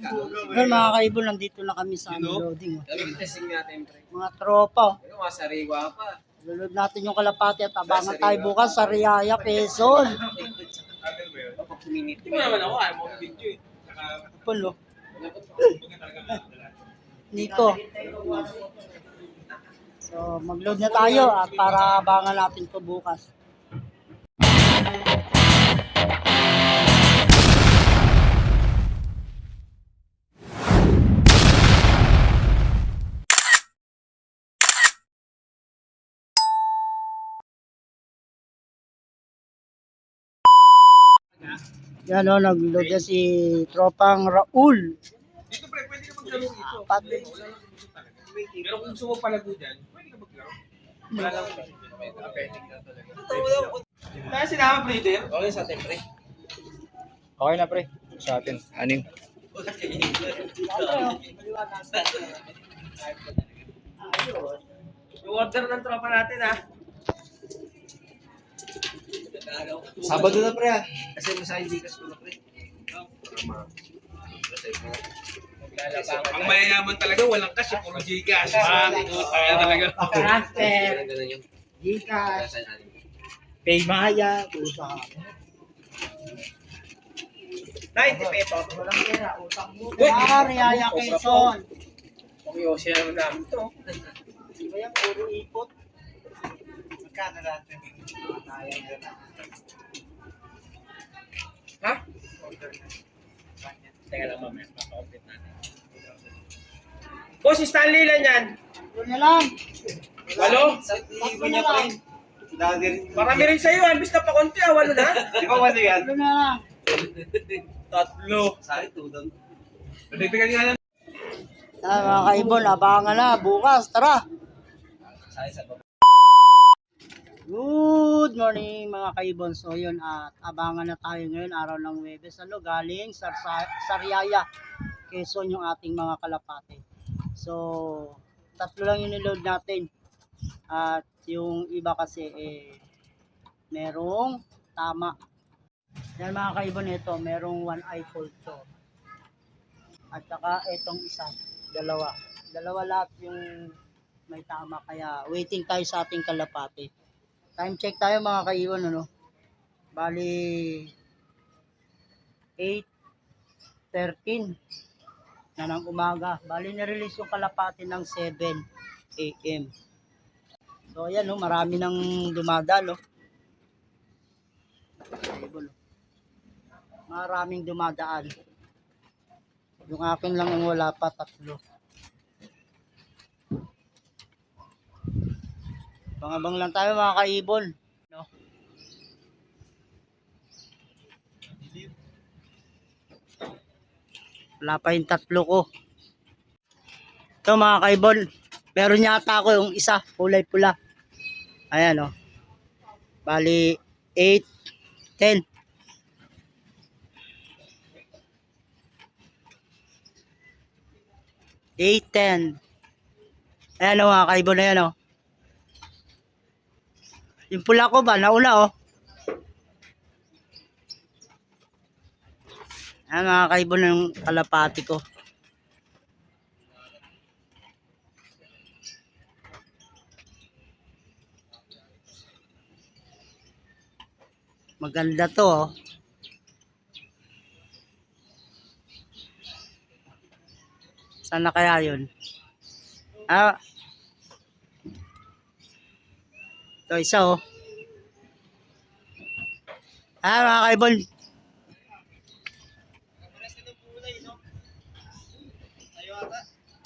Well, mga kaibon, nandito na kami sa loading. Testing natin, pre. Mga tropa. Ano, mga sariwa pa. Lulod natin yung kalapati at abangan tayo bukas sa Riyaya, Quezon. Hindi mo naman ako, ayaw mo video eh. Pulo. Nico. So, mag-load na tayo at para abangan natin to bukas. Yan o, nag-load na si tropang Raul. Dito, pre, pwede ka maglaro dito. Pati. Pero kung gusto mo palago dyan, pwede ka maglaro. Wala lang. Pending na talaga. Kaya sinama, pre, din? Okay sa atin, pre. Okay na pre, sa atin. Aning. Yung order ng tropa natin, ha? Sabado na pre ah. Kasi nasa Gcash ko na, pre. Ang mayayaman talaga, walang cash, puro Gcash. Kaya talaga. Transfer. Gcash. Paymaya. Usa. 90 pesos. Walang pera. Utang mo. Riyaya, Quezon. Pag-iosya naman namin ito. Kaya puro ipot. Magkano natin? Ha? Teka lang mamaya, maka-update natin. Boss, Stanley lang yan. Yun na lang. Walo? Tatlo na lang. Marami rin sa'yo, ambis na pa konti, walo na. Di ba wala yan? Tatlo na lang. Tatlo. Sari tudon. Pagdagdagan nga lang. Mga kaibon, abangan na. Bukas, tara. Sari sa baba. Good morning mga kaibon. So yun, at abangan na tayo ngayon, araw ng Huwebes. Galing sa Riyaya, Quezon yung ating mga kalapate. So, tatlo lang yung niload natin. At yung iba kasi merong tama. Yan mga kaibon, ito merong one eye culture. At saka itong isa, dalawa. Dalawa lahat yung may tama, kaya waiting tayo sa ating kalapate. Time check tayo mga kaibon, ano? Bali 8:13 na ng umaga. Bali nirelease yung kalapati ng 7 AM. So ayan, no, marami nang dumadalo. Kaibon, no? Maraming dumadaan. Yung akin lang ang wala pa, 3. Pangabang lang tayo mga kaibon, no? Wala pa yung 3 ko. Ito mga kaibon, meron yata ako yung isa, kulay pula. Ayan, oh. Bali 8, 10. 8, 10. Ayan, oh, mga kaibon na yan, oh. Yung pula ko ba, nauna, oh. Ayan mga kaibon ng kalapati ko. Maganda to, oh. Sana kaya yun? Ah. Ito isa, oh. Mga kaibon.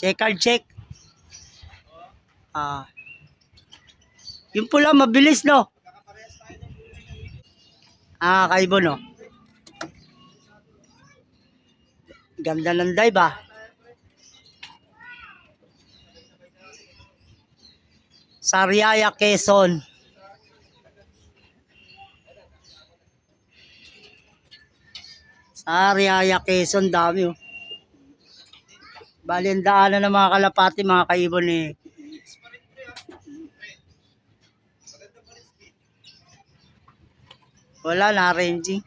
Check card, check. Yung pula mabilis, no? Kaibon, no? Ganda ng dive, ah. Sa Riyaya, Quezon. Sa Riyaya, Quezon, dami, oh. Bali, ang daanan ng mga kalapati, mga kaibon, eh. Wala na, ranging.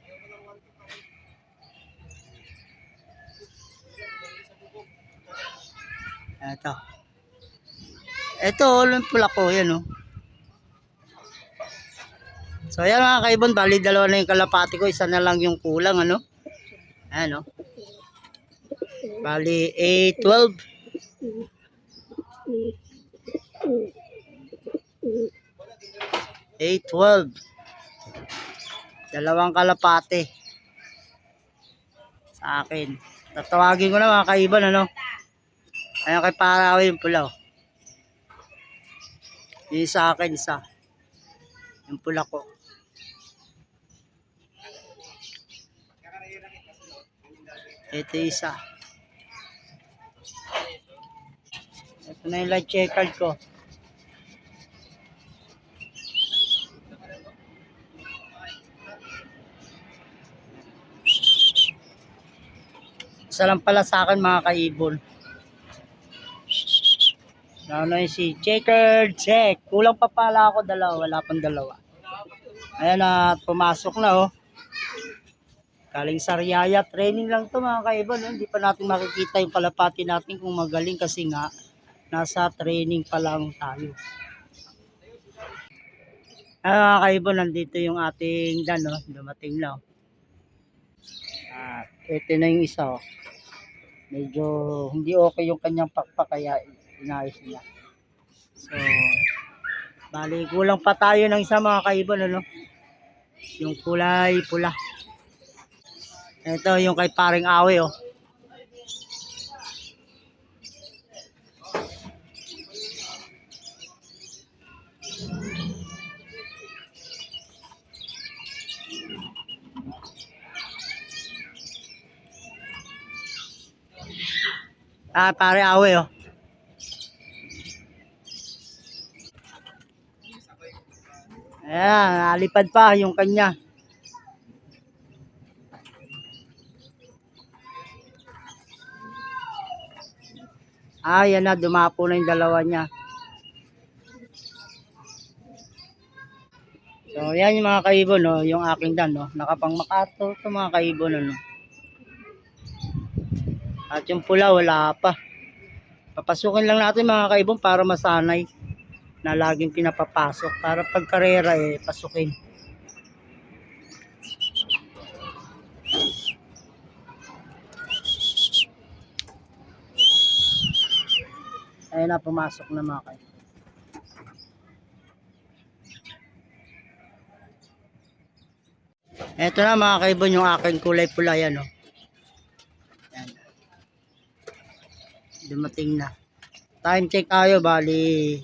Ito. Ito, yung pula ko, yan oh. So yan mga kaibon, bali dalawa na yung kalapati ko, isa na lang yung kulang ano. Ayan oh. Bali 8-12. 8-12. Dalawang kalapati sa akin. Tatawagin ko na mga kaibon ano. Ayan kay Paraw yung pula oh. Yung sa akin isa. Yung pula ko. Ito isa. Ito na yung light checkered ko. Isa lang pala sa akin mga kaibon. Ano yung si checkered check. Kulang pa pala ako dalawa. Wala pang dalawa. Ayan na, pumasok na oh. Galing Sariaya, training lang to mga kaibon. Hindi pa natin makikita yung kalapati natin kung magaling kasi nga nasa training pa lang tayo. Mga kaibon, nandito yung ating dan oh. Dumating na oh. At ito na yung isa oh. Medyo hindi okay yung kanyang pakpak kaya inayos niya. So, bali kulang pa tayo ng isa mga kaibon ano. Yung kulay pula. Ito yung kay paring Awe oh. Pare Awe oh. Ayan, nalipad pa yung kanya. Yan na, dumapo na yung dalawa niya. So, yan yung mga kaibon, no? Yung aking dan, no? Nakapang makato ito mga kaibon, no? At yung pula, wala pa. Papasukin lang natin mga kaibon para masanay na laging pinapapasok. Para pag karera, pasukin. Ayun na, pumasok na mga kaibon. Ito na mga kaibon yung aking kulay pula yan oh. Yan. Dumating na. Time check tayo bali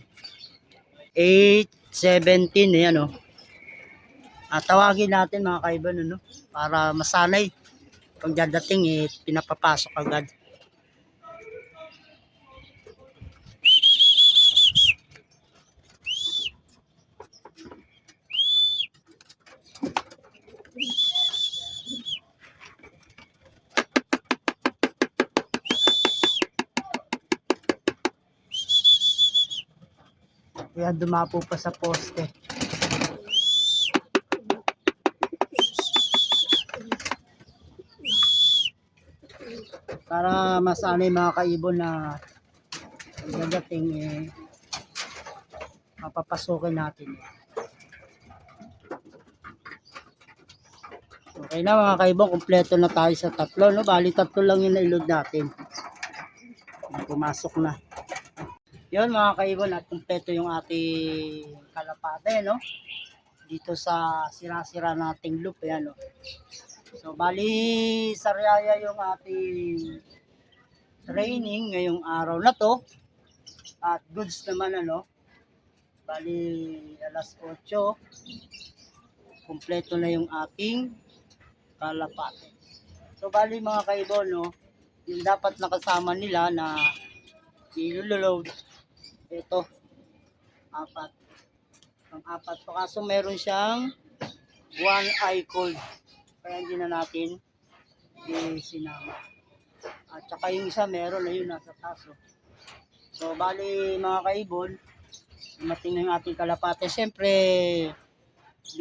8:17 yan oh. At tawagin natin mga kaibon ano para masanay. Pag dadating pinapapasok agad. Kaya dumapo pa sa poste. Para masanay mga kaibon na dadating mapapasukin natin. Okay na mga kaibon, kumpleto na tayo sa tatlo. No? Bali tatlo lang yung nailog natin. Pumasok na. Yun mga kaibon at kumpleto yung ating kalapate no. Dito sa sira-sira nating loop ayan no. So bali Sariaya yung ating training ngayong araw na to. At goods naman ano. Bali alas 8. Kumpleto na yung ating kalapate. So bali mga kaibon no, yung dapat nakasama nila na iluloload ito 4 ang 4 pa kaso meron siyang 1 eye cold kaya hindi na natin sinama at saka yung isa meron na yun nasa taso. So bali mga kaibon dumating na yung ating kalapate. Siyempre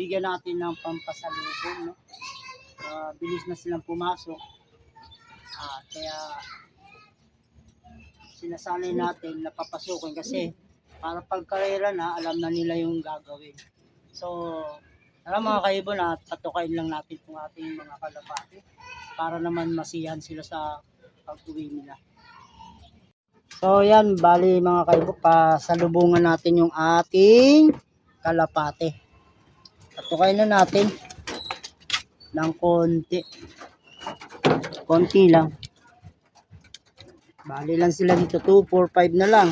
bigyan natin ng pampasalubong no? Bilis na silang pumasok kaya sinasanay natin na papasukin kasi para pag karera na, alam na nila yung gagawin. So, alam mga kaibon at patukain lang natin itong ating mga kalapati para naman masiyahan sila sa pag-uwi nila. So yan, bali mga kaibon, pasalubungan natin yung ating kalapati. Patukain na natin ng konti. Konti lang. Bali lang sila dito, 2, 4, 5 na lang.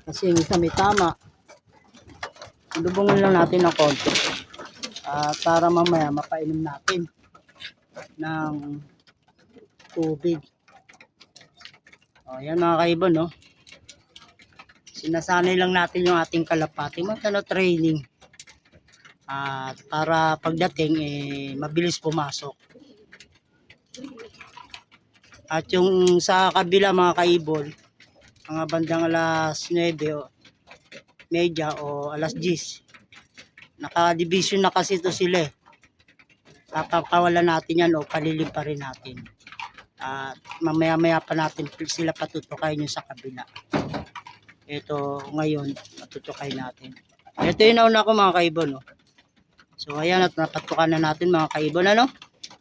Kasi yung isa may tama. Salubungan lang natin ng konti. Para mamaya mapainom natin ng tubig. O yan mga kaibon, no? Sinasanay lang natin yung ating kalapati. Training. Para pagdating, mabilis pumasok. At yung sa kabila mga kaibon, mga bandang alas 9 o media o alas 10. Naka-division na kasi ito sila eh. Papakawalan natin yan o palilim pa rin natin. At mamaya-maya pa natin sila patutukayin yung sa kabila. Ito ngayon, patutukay natin. Ito yung nauna ko mga kaibon. No? So ayan at napatukan na natin mga kaibon. Ano?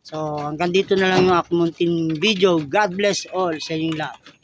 So hanggang dito na lang yung aking munting video. God bless all sa inyong lahat.